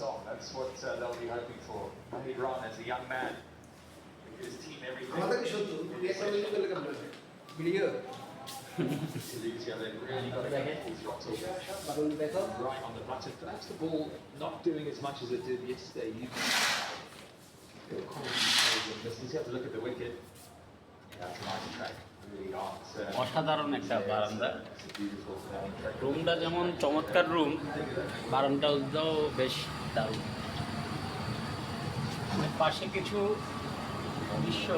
song. That's what they'll be hoping for. Mahid Ron as a young man, his team everything. They've really got to get these Rottles right on the button. Perhaps the ball not doing as much as it did yesterday. You just have to look at the wicket. That's a nice track. অসাধারণ একটা বারান্দা। রুমটা যেমন চমৎকার room, বারান্দাটাও বেশ দারুণ। পাশে কিছু দৃশ্য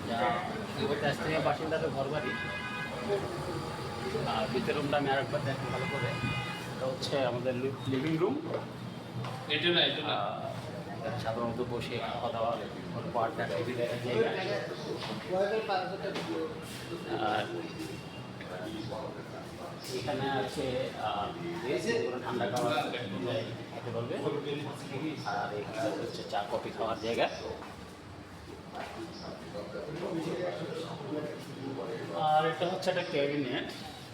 যা স্থানীয় বাসিন্দাদের ঘরবাড়ি। আর ভিতর রুমটা আমি আরেকবার দেখি ভালো করে। এটা হচ্ছে আমাদের লিভিং রুম। এটা না সাধারণত বসে খাওয়া দাওয়া গল্প আড্ডা টিভি দেখার জায়গা। আর এখানে আছে ঠান্ডা খাওয়ার খেতে পারবে। আর এখানে হচ্ছে চা কফি খাওয়ার জায়গা। আর এটা হচ্ছে একটা ক্যাবিনেট।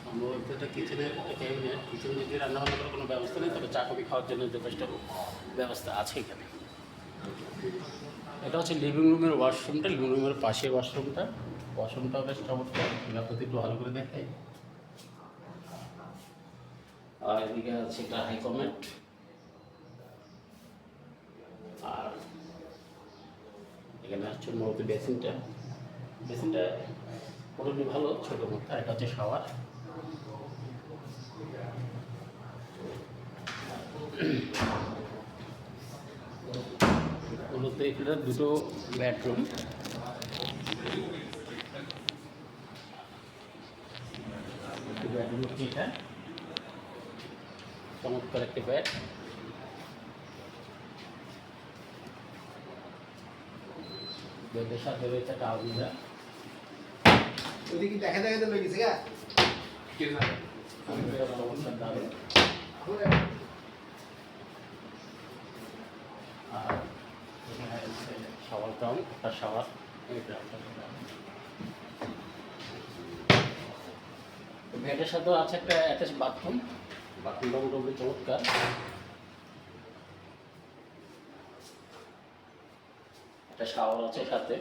আমরা এটা কিচেনের একটা ক্যাবিনেট। কিচেন যদি রান্নাবান্না করার কোনো ব্যবস্থা নেই, তবে চা কফি খাওয়ার জন্য যথেষ্ট ব্যবস্থা আছে এখানে। এটা হচ্ছে লিভিং রুমের ওয়াশরুমটা। লিভিং রুমের পাশে ওয়াশরুমটাও বেশ চমৎকার। আপনাদের একটু ভালো করে দেখাই। আর এদিকে আছে একটা হাই কমেন্ট। আর এখানে হচ্ছে মূলত বেসিনটা মোটামুটি ভালো, ছোটো মতো। আর এটা হচ্ছে শাওয়ার। মূলত এখানে দুটো বেডরুম। হচ্ছে এটা চমৎকার একটি বেড। বেডের সাথে রয়েছে একটা আলমিরা। ওইদিকে দেখা লই গেছে গা চমৎকার দারুণ। আর এখানে শাওয়ার টাউন, একটা শাওয়ার। বেডের সাথেও আছে একটা অ্যাটাচ বাথরুমটা মোটামুটি চমৎকার। একটা শাওয়ার আছে সাথে।